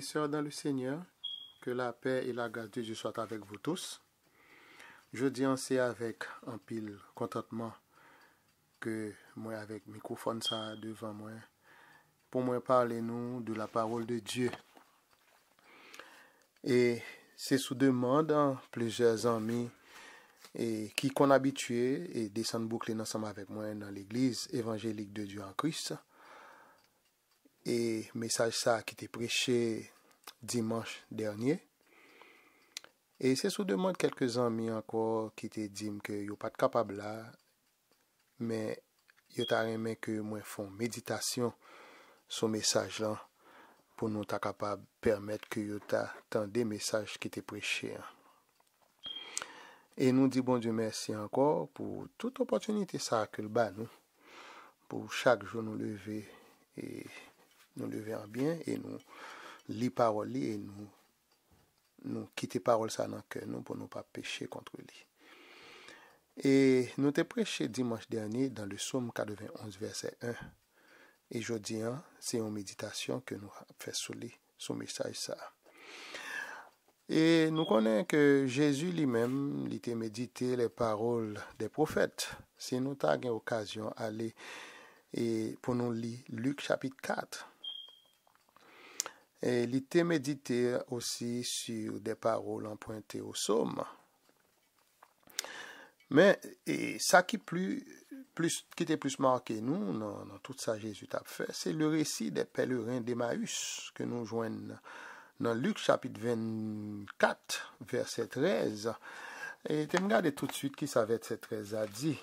sœurs dans le Seigneur, que la paix et la grâce de Dieu soient avec vous tous. Je dis c'est avec un pile contentement que moi avec microphone ça devant moi pour moi parler nous de la parole de Dieu. Et c'est sous demande plusieurs amis et qui qu'on habitué et descendre boucler ensemble avec moi dans l'église évangélique de Dieu en Christ. Et message ça qui était prêché dimanche dernier. Et c'est sous demande quelques amis encore qui te disent que yo pas capable là, mais yo t'a aimé que moi font méditation sur message là pour nous ta capable permettre que yo t'entende des messages qui étaient prêchés. Et nous dit bon Dieu merci encore pour toute opportunité ça que le bas nous pour chaque jour nous lever et nous lever en bien et nous lire parole et nous quitter parole ça dans cœur nous pour ne pas pécher contre lui. Et nous t'ai prêché dimanche dernier dans le psaume 91 verset 1. Et jeudi c'est une méditation que nous fait sur le message ça. Et nous connaissons que Jésus lui-même, il était médité les paroles des prophètes. Si nous avons l'occasion d'aller et pour nous lire Luc chapitre 4. Et il était médité aussi sur des paroles empruntées au psaume. Mais ça qui était plus marqué nous dans tout ça Jésus a fait, c'est le récit des pèlerins d'Emmaüs que nous joignons dans Luc chapitre 24 verset 13. Et tu me regardes tout de suite qui ça verset 13 a dit.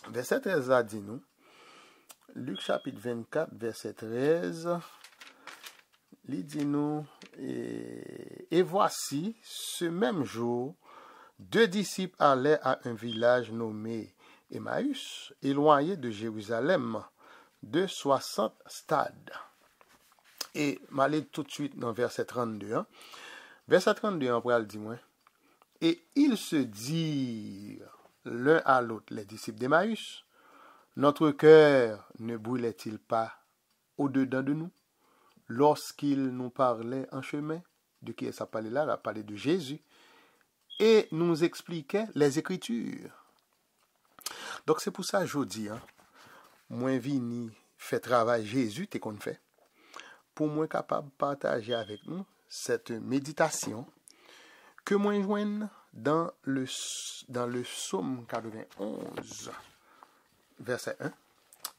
Verset 13 a dit nous. Luc chapitre 24 verset 13. Il dit nous et voici ce même jour 2 disciples allaient à un village nommé Emmaüs, éloigné de Jérusalem de 60 stades. Et m'aller tout de suite dans verset 32. Verset 32, on pourrait le dire, et ils se dirent l'un à l'autre, les disciples d'Emmaüs, notre cœur ne brûlait-il pas au-dedans de nous lorsqu'il nous parlait en chemin? De qui ça parlait là? Il a parlé de Jésus. Et nous expliquait les Écritures. Donc c'est pour ça aujourd'hui, moi vini fait travail Jésus t'es qu'on fait. Pour moi capable de partager avec nous cette méditation que moi joigne dans le psaume 91 verset 1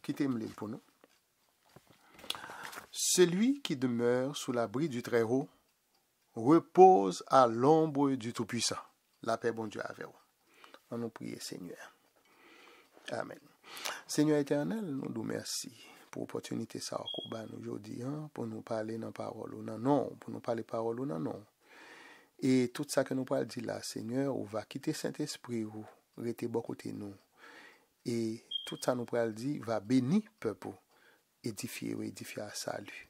qui t'aime pour nous. Celui qui demeure sous l'abri du Très-Haut repose à l'ombre du Tout-Puissant. La paix bon Dieu avec vous. On nous prie Seigneur. Amen. Seigneur éternel, nous nous merci pour l'opportunité ça qu'on ba nous aujourd'hui pour nous parler dans parole ou non, pour nous parler parole ou non. Et tout ça que nous parlons dire là, Seigneur, on va quitter Saint-Esprit ou rester bon côté nous. Et tout ça nous parlons dire va bénir peuple édifier à salut.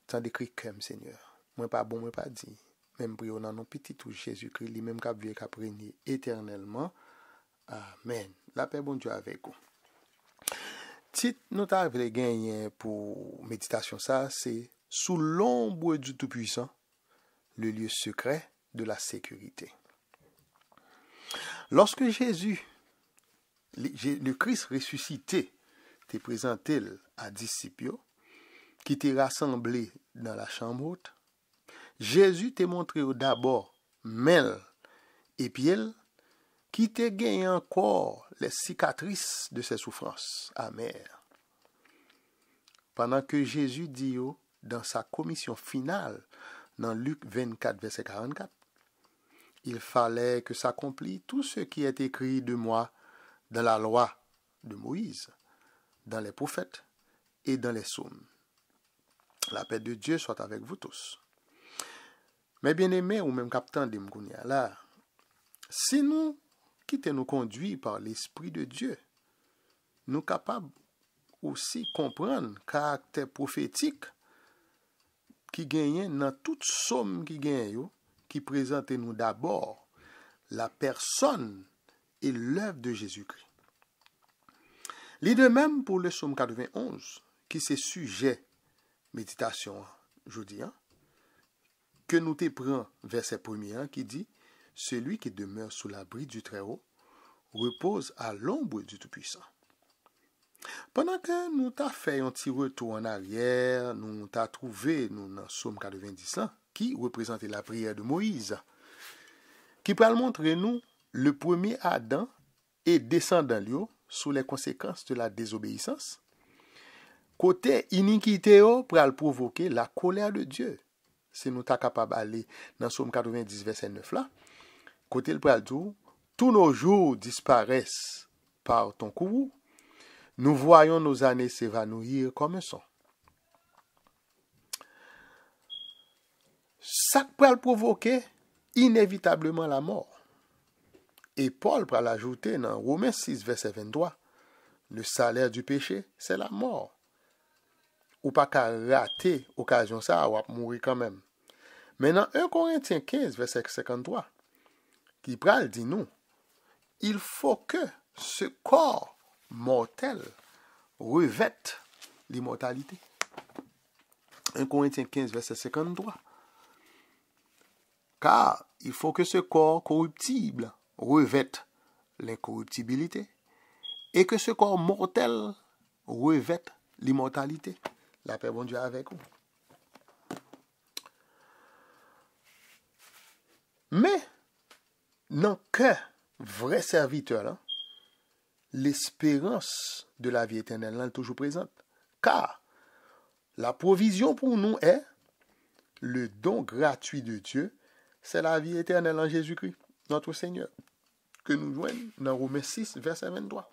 Tant d'écrit comme Seigneur. Moi pas bon, moi pas dit. Même prions dans nos petits tout Jésus-Christ, lui-même qui a vécu qui régner éternellement. Amen. La paix bon Dieu avec vous. Titre nous t'avons gagné pour méditation ça, c'est sous l'ombre du Tout-Puissant, le lieu secret de la sécurité. Lorsque Jésus, le Christ ressuscité, t'est présenté à disciples qui étaient rassemblés dans la chambre haute, Jésus t'a montré d'abord Mel et Piel qui t'a gagné encore les cicatrices de ses souffrances amères. Pendant que Jésus dit dans sa commission finale dans Luc 24 verset 44, il fallait que s'accomplisse tout ce qui est écrit de moi dans la loi de Moïse, dans les prophètes et dans les psaumes. La paix de Dieu soit avec vous tous. Mais bien aimés ou même captant de Mgounia là, si nous quittons nous conduire par l'Esprit de Dieu, nous capables aussi comprendre le caractère prophétique qui gagne dans toute somme qui gagne, qui présente nous d'abord la personne et l'œuvre de Jésus-Christ. Il de même pour le psaume 91, qui c'est sujet méditation aujourd'hui. que nous te prenons, verset 1er, qui dit, celui qui demeure sous l'abri du Très-Haut repose à l'ombre du Tout-Puissant. Pendant que nous t'avons fait un petit retour en arrière, nous t'avons trouvé, nous, dans Psaume 90, là, qui représentait la prière de Moïse, qui peut montrer nous le premier Adam et descendant lui sous les conséquences de la désobéissance. Côté iniquité, pour provoquer la colère de Dieu. Si nous sommes capables d'aller dans Psaume 90, verset 9 là, côté le pral tout, tous nos jours disparaissent par ton courroux. Nous voyons nos années s'évanouir comme un son. Ça peut provoquer inévitablement la mort. Et Paul peut l'ajouter dans Romains 6, verset 23. Le salaire du péché, c'est la mort. Ou pas qu'à rater occasion ça, ou à mourir quand même. Mais dans 1 Corinthiens 15, verset 53, qui pral dit nous, il faut que ce corps mortel revête l'immortalité. 1 Corinthiens 15, verset 53. Car il faut que ce corps corruptible revête l'incorruptibilité et que ce corps mortel revête l'immortalité. La paix, bon Dieu, avec vous. Mais, non que vrai serviteur, là, l'espérance de la vie éternelle là, est toujours présente. Car la provision pour nous est le don gratuit de Dieu, c'est la vie éternelle en Jésus-Christ, notre Seigneur, que nous joignons dans Romains 6, verset 23.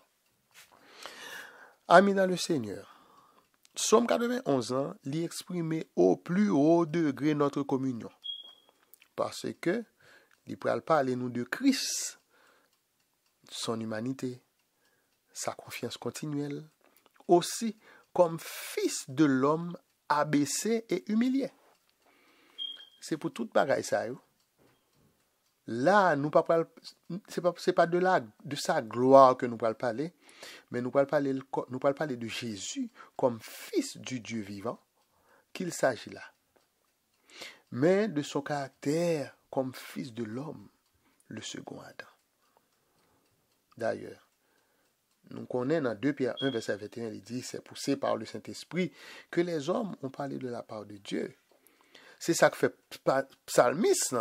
Amis dans le Seigneur, Psaume 91 ans, l'y exprimer au plus haut degré notre communion. Parce que, il peut parler nous de Christ, son humanité, sa confiance continuelle, aussi comme fils de l'homme abaissé et humilié. C'est pour toute bagaille ça. Là, nous pas c'est pas de sa gloire que nous parlons parler, mais nous parlons parler de Jésus comme fils du Dieu vivant qu'il s'agit là. Mais de son caractère comme fils de l'homme, le second Adam. D'ailleurs, nous connaissons dans 2 Pierre 1, verset 21, il dit, c'est poussé par le Saint-Esprit que les hommes ont parlé de la part de Dieu. C'est ça que fait psalmiste,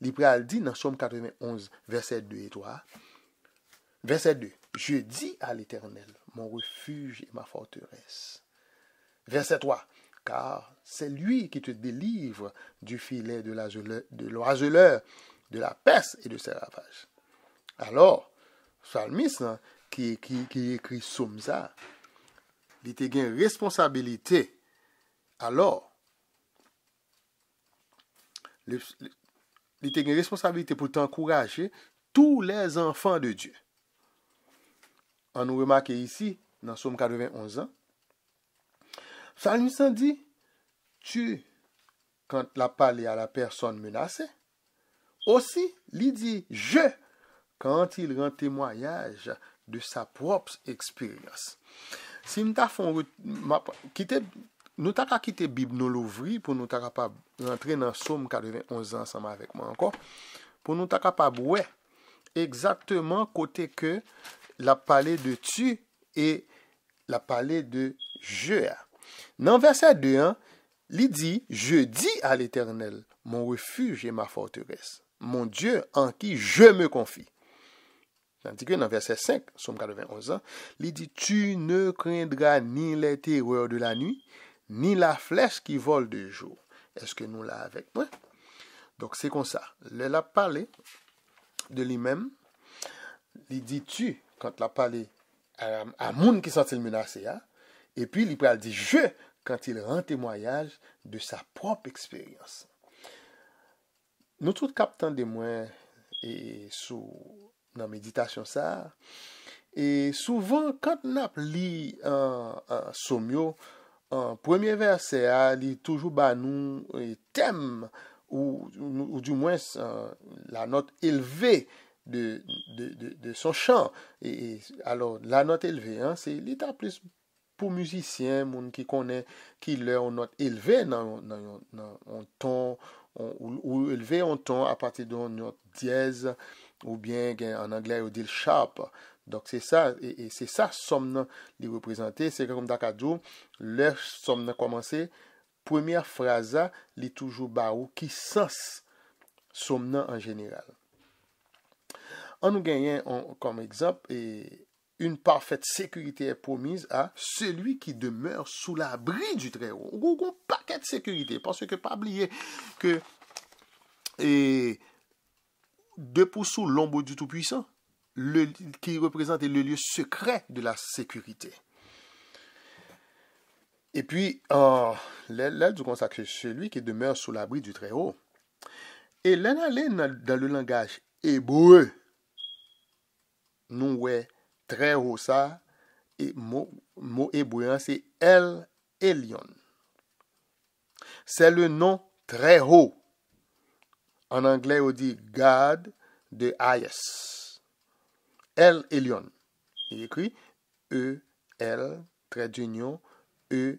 il dit dans Psaume 91, verset 2 et 3. Verset 2, je dis à l'Éternel, mon refuge et ma forteresse. Verset 3, car c'est lui qui te délivre du filet de l'oiseleur, de la peste et de ses ravages. Alors, psalmiste qui écrit somme ça, il a une responsabilité. Alors, il a une responsabilité pour t'encourager tous les enfants de Dieu. On nous remarque ici, dans Psaume 91 ans, psalmiste dit, tu, quand la parlé à la personne menacée, aussi, il dit, je, quand il rend témoignage de sa propre expérience. Si nous avons quitté Bible nous l'ouvrir pour nous capable rentrer dans Psaume 91 ensemble avec moi encore, pour nous capable ouais exactement côté que la parlé de tu et la parlé de je. Dans verset 2, hein, il dit, je dis à l'Éternel, mon refuge et ma forteresse, mon Dieu en qui je me confie. Tandis que dans verset 5, Psaume 91, il dit, tu ne craindras ni les terreurs de la nuit, ni la flèche qui vole de jour. Est-ce que nous l'avons avec moi? Donc c'est comme ça. Il a parlé de lui-même. Il dit, tu, quand il a parlé à monde qui sont menacés, hein? Et puis il a dit, je, quand il rend témoignage de sa propre expérience. Nous tous captons des mots et sous dans méditation ça, et souvent quand on lit un psaume, un premier verset il toujours ba nous thème ou du moins la note élevée de son chant. Et alors la note élevée, hein, c'est l'état plus pour musicien, monde qui connaît qui leur note élevée dans un ton ou élever un ton à partir d'un note dièse, ou bien en anglais on dit sharp. Donc c'est ça, et c'est ça somme les représenter. C'est comme Dakadou, le somme commencé, première phrase, li toujours baou qui sens somme en général. On nous gagne comme exemple et une parfaite sécurité est promise à celui qui demeure sous l'abri du Très-Haut. On a un paquet de sécurité, parce que pas oublier que debout sous l'ombre du Tout-Puissant, qui représente le lieu secret de la sécurité. Et puis, l'aile du consacré, celui qui demeure sous l'abri du Très-Haut. Et là, dans le langage hébreu, nous, ouais, Très-Haut, ça, et mot hébreu, c'est El Elyon. C'est le nom Très-Haut. En anglais, on dit God the Highest. El Elyon. Il écrit E-L, trait d'union, E-L-Y-O-N.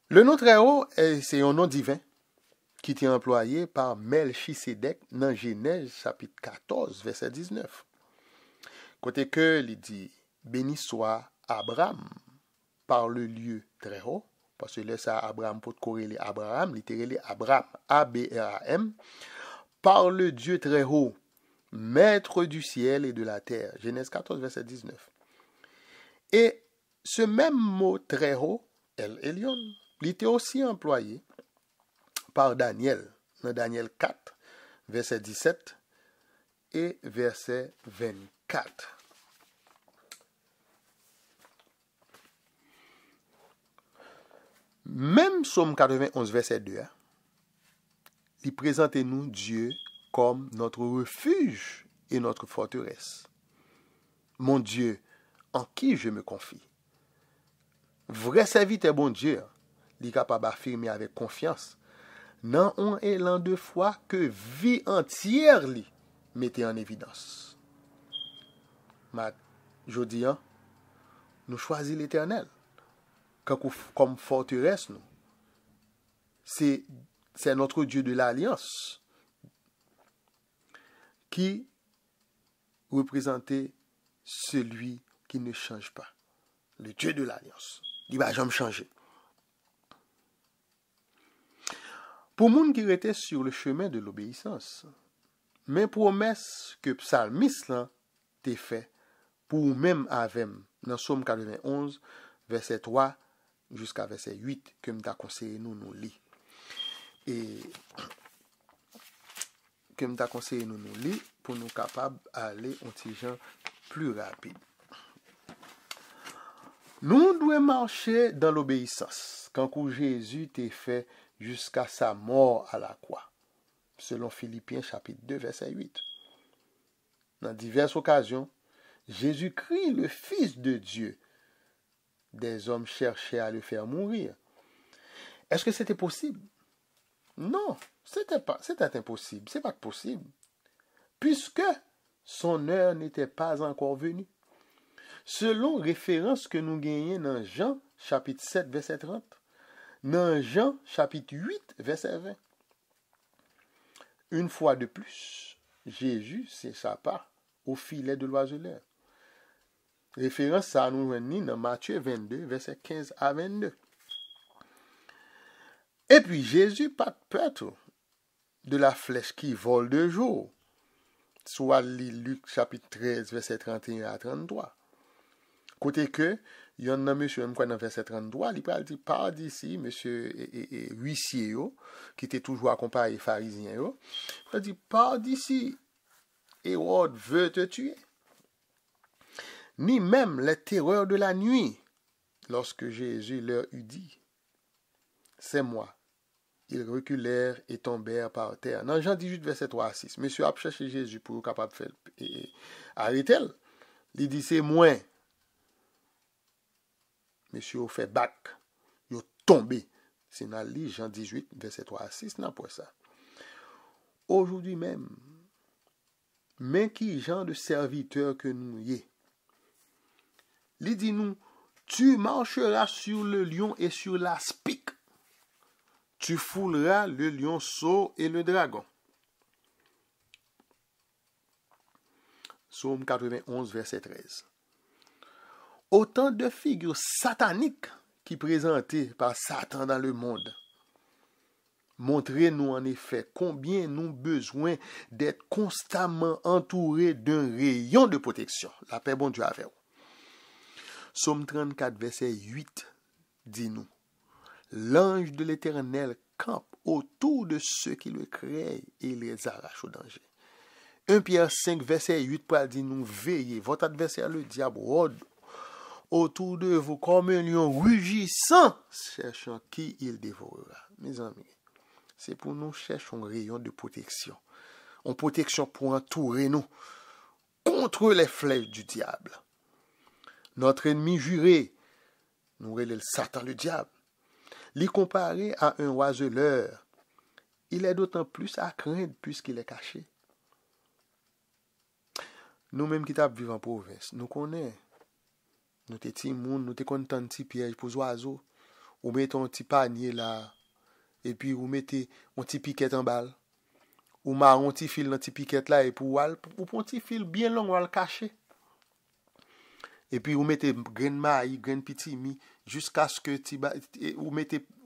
Le nom Très-Haut, c'est un nom divin qui était employé par Melchisedec dans Genèse chapitre 14, verset 19. Côté que il dit, béni soit Abraham par le lieu Très-Haut, parce que là, ça, Abraham, pour corréler Abraham, littéralement Abraham, A-B-R-A-M, par le Dieu Très-Haut, maître du ciel et de la terre. Genèse 14, verset 19. Et ce même mot Très-Haut, El Elyon, il était aussi employé par Daniel, dans Daniel 4, verset 17 et verset 24. Même Psaume 91, verset 2, il présente nous Dieu comme notre refuge et notre forteresse. Mon Dieu, en qui je me confie. Vrai serviteur bon Dieu, il est capable d'affirmer avec confiance, dans un élan de foi que vie entière li mettait en évidence. Je dis, nous choisissons l'Éternel comme forteresse, nous. C'est notre Dieu de l'Alliance qui représentait celui qui ne change pas. Le Dieu de l'Alliance. Il va jamais changer. Pour moun qui était sur le chemin de l'obéissance, mes promesses que psalmiste t'a fait pour même avec dans Psaume 91, verset 3 jusqu'à verset 8, que m'ta conseillé nous lire. Et que m'ta conseillé nous lire pour nous capables d'aller un petit gens plus rapide. Nous devons marcher dans l'obéissance, quand Jésus t'a fait jusqu'à sa mort à la croix, selon Philippiens chapitre 2, verset 8. Dans diverses occasions, Jésus-Christ, le Fils de Dieu, des hommes cherchaient à le faire mourir. Est-ce que c'était possible? Non, c'était impossible. C'est pas possible. Puisque son heure n'était pas encore venue. Selon référence que nous gagnons dans Jean, chapitre 7, verset 30, dans Jean, chapitre 8, verset 20. Une fois de plus, Jésus s'échappa au filet de l'oiseleur. Référence ça nous réunit dans Matthieu 22, verset 15 à 22. Et puis Jésus pas de peur de la flèche qui vole de jour. Soit Luc chapitre 13, verset 31 à 33. Côté que, il y en a monsieur, même dans verset 33, il parle par d'ici, monsieur et huissier, qui était toujours accompagné pharisien, il dit, par d'ici, Hérode veut te tuer. Ni même les terreurs de la nuit, lorsque Jésus leur eut dit, c'est moi. Ils reculèrent et tombèrent par terre. Dans Jean 18, verset 3 à 6, monsieur a cherché Jésus pour être capable de faire arrêter. Il dit, c'est moi. Monsieur a fait bac. Il a tombé. C'est dans Jean 18, verset 3 à 6, n'a pas ça. Aujourd'hui même, mais qui genre de serviteur que nous y est. Il dit nous, Tu marcheras sur le lion et sur l'aspic. Tu fouleras le lionceau et le dragon. Psaume 91, verset 13. Autant de figures sataniques qui présentées par Satan dans le monde. Montrez-nous en effet combien nous avons besoin d'être constamment entourés d'un rayon de protection. La paix, bon Dieu, avec vous. Psaume 34, verset 8, dit-nous. L'ange de l'Éternel campe autour de ceux qui le craignent et les arrache au danger. 1 Pierre 5, verset 8, pour dire nous veillez. Votre adversaire, le diable, rôde autour de vous comme un lion rugissant, cherchant qui il dévorera. Mes amis, c'est pour nous chercher un rayon de protection. Une protection pour entourer nous contre les flèches du diable. Notre ennemi juré, nous relève Satan le diable. L'y comparer à un oiseleur, il est d'autant plus à craindre puisqu'il est caché. Nous-mêmes qui vivons en province, nous connaissons. Nous sommes petits moun, nous sommes contents de petits pièges pour les oiseaux. Ou mettons un petit panier là, et puis vous mettez un petit piquet en balle. Ou marron un petit fil dans un petit piquet là, et pour un petit fil bien long, on le cacher. Et puis vous mettez grain de maïs, grain de petit mi, jusqu'à ce que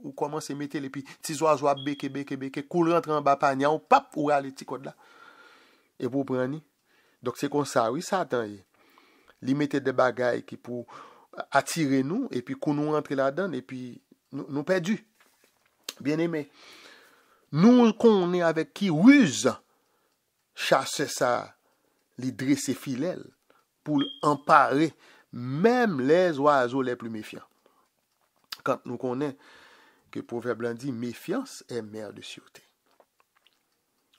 vous commencez à mettre les petits oiseaux à béquer, coule rentre en bas panier, ou pap, ou aller petit code là. Et pour prendre. Donc c'est comme ça, oui, Satan. Il mettait des bagailles qui pour attirer nous, et puis qu'on nous rentre là-dedans, et puis nous perdus. Bien aimé. Nous qu'on est avec qui ruse, chasser ça, les dresser filets, pour emparer même les oiseaux les plus méfiants. Quand nous connaissons que le proverbe dit, méfiance est mère de sûreté.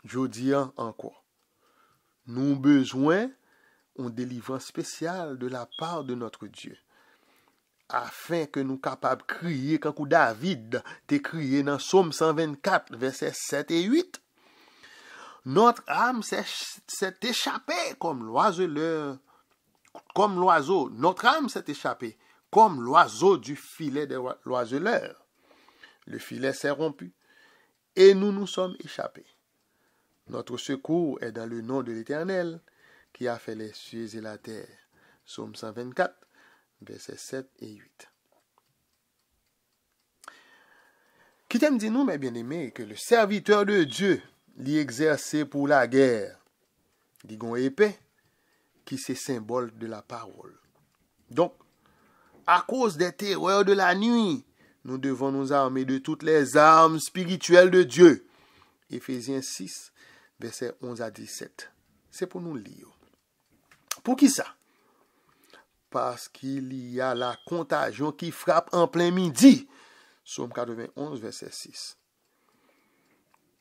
Je dis encore, nous avons besoin d'une délivrance spéciale de la part de notre Dieu, afin que nous capables de crier, quand David t'a crié dans Psaume 124, versets 7 et 8. Notre âme s'est échappée comme l'oiseau. Notre âme s'est échappée comme l'oiseau du filet de l'oiseleur. Le filet s'est rompu et nous nous sommes échappés. Notre secours est dans le nom de l'Éternel qui a fait les cieux et la terre. Psaume 124, versets 7 et 8. Qui t'aime dit nous, mes bien-aimés, que le serviteur de Dieu l'y exercé pour la guerre, dit gon épée, qui c'est symbole de la parole. Donc, à cause des terreurs de la nuit, nous devons nous armer de toutes les armes spirituelles de Dieu. Éphésiens 6, versets 11 à 17. C'est pour nous lire. Pour qui ça? Parce qu'il y a la contagion qui frappe en plein midi. Psaume 91, verset 6.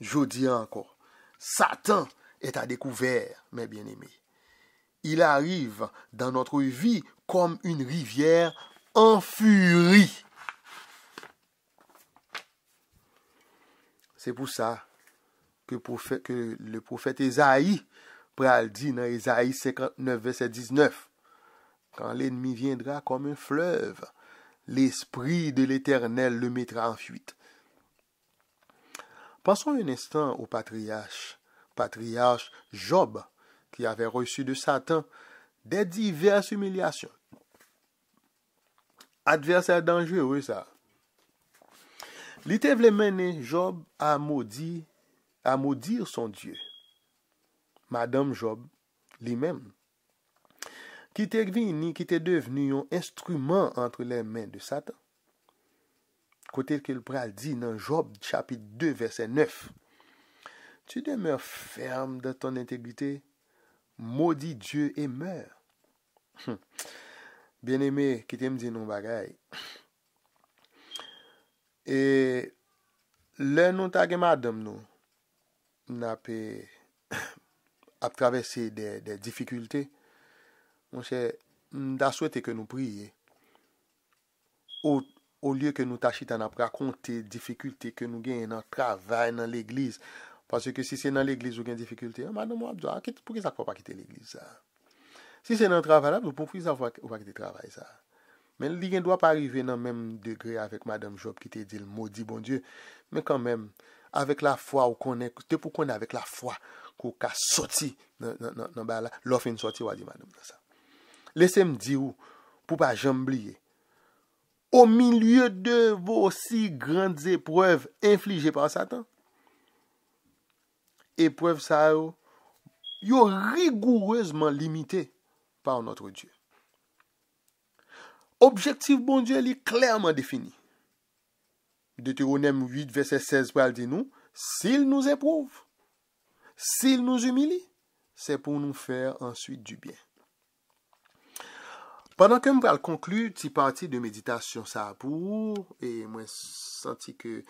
Je dis encore, Satan est à découvert, mes bien-aimés. Il arrive dans notre vie comme une rivière en furie. C'est pour ça que le prophète Ésaïe dit dans Ésaïe 59, verset 19, quand l'ennemi viendra comme un fleuve, l'esprit de l'Éternel le mettra en fuite. Pensons un instant au patriarche Job, qui avait reçu de Satan des diverses humiliations. Adversaire dangereux, ça. Il était mené Job à maudire son Dieu. Madame Job, lui-même, qui était devenu un instrument entre les mains de Satan. Côté que le pral dit dans Job chapitre 2 verset 9. Tu demeures ferme dans ton intégrité, maudis Dieu et meurs. Bien-aimé, qui t'aime dire non bagay. Et le nous tagé madame nous n'a pas traversé des difficultés. Mon cher, nous souhaité que nous prions. Au lieu que nous tâchions à raconter les difficultés que nous gagnons dans le travail, dans l'église. Parce que si c'est dans l'église où vous avez des difficultés, madame, pourquoi ça ne faut pas quitter l'église ça? Si c'est dans le travail, pourquoi ça ne faut pas quitter le travail ça? Mais il ne doit pas arriver dans le même degré avec Madame Job qui te dit le maudit bon Dieu. Mais quand même, avec la foi, ou qu'on est, c'est pour qu'on est avec la foi, qu'on a sorti dans là, l'offre une sortie, ou a dit Madame ça. Laissez-moi dire, pour pas jamais oublier, au milieu de vos si grandes épreuves infligées par Satan, épreuves ça, yo rigoureusement limitées par notre Dieu. Objectif bon Dieu est clairement défini. Deutéronome 8, verset 16, pour dire nous, s'il nous éprouve, s'il nous humilie, c'est pour nous faire ensuite du bien. Pendant que je vais conclure cette partie de méditation, ça pour, et moi, senti que,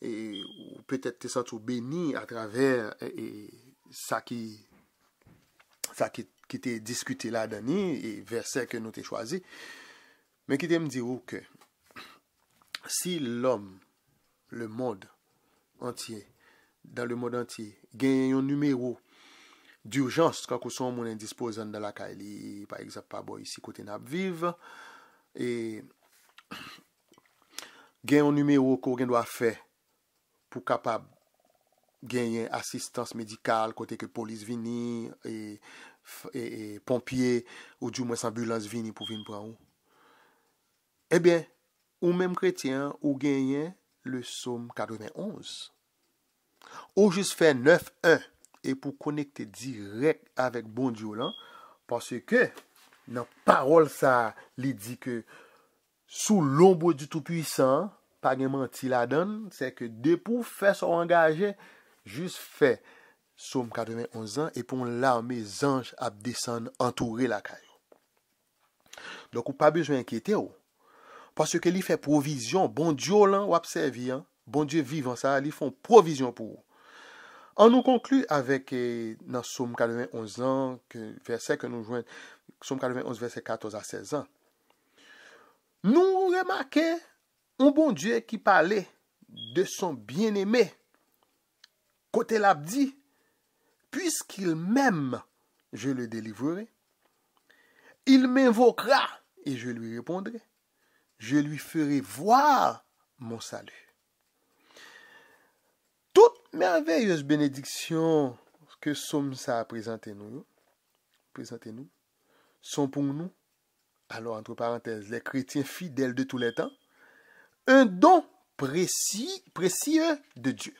et peut-être te senti béni à travers ça qui était discuté là-dedans, et verset que nous avons choisi, mais qui me dire que si l'homme, le monde entier, dans le monde entier, gagne un numéro d'urgence quand on sont indisposant dans la caille, par exemple, pas bon ici côté n'a vivre et gagne un numéro qu'on doit faire pour capable gagner assistance médicale côté que police vini et pompiers ou du moins ambulance vini pour venir prendre. Eh bien, ou même chrétien ou gagne le psaume 91. Ou juste faire 9.1 et pour connecter direct avec bon Dieu là, parce que dans parole ça, il dit que sous l'ombre du Tout-Puissant, pas de menti la donne, c'est que dès pour faire son engagé, juste fait Psaume 91 ans et pour l'armée anges à descendre entourer la caille. Donc ou pas besoin d'inquiéter ou. Parce que il fait provision, bon Dieu là, ou observer, hein? Bon Dieu vivant ça, ils font provision pour vous. On nous conclut avec dans Psaume 91 ans, verset que nous jouons, Psaume 91 verset 14 à 16 ans. Nous remarquons un bon Dieu qui parlait de son bien-aimé. Côté l'a dit, puisqu'il m'aime, je le délivrerai. Il m'invoquera et je lui répondrai. Je lui ferai voir mon salut. Toute merveilleuse bénédiction que Psaume ça a présenté nous, sont pour nous, alors entre parenthèses, les chrétiens fidèles de tous les temps, un don précieux de Dieu.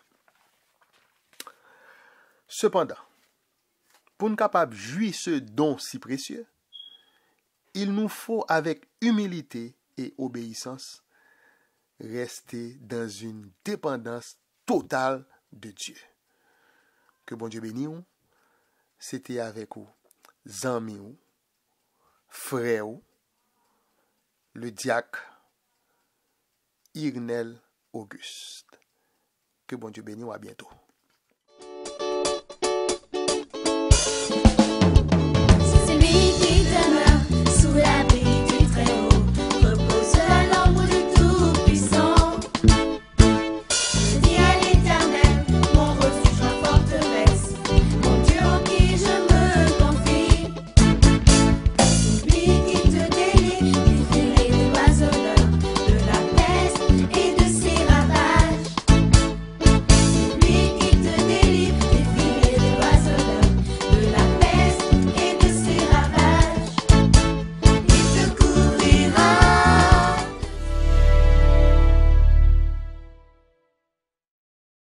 Cependant, pour nous capables de jouir ce don si précieux, il nous faut avec humilité et obéissance rester dans une dépendance totale de Dieu. Que bon Dieu bénisse, c'était avec vous, amis, frères, le diacre Irnel Auguste. Que bon Dieu bénisse, à bientôt.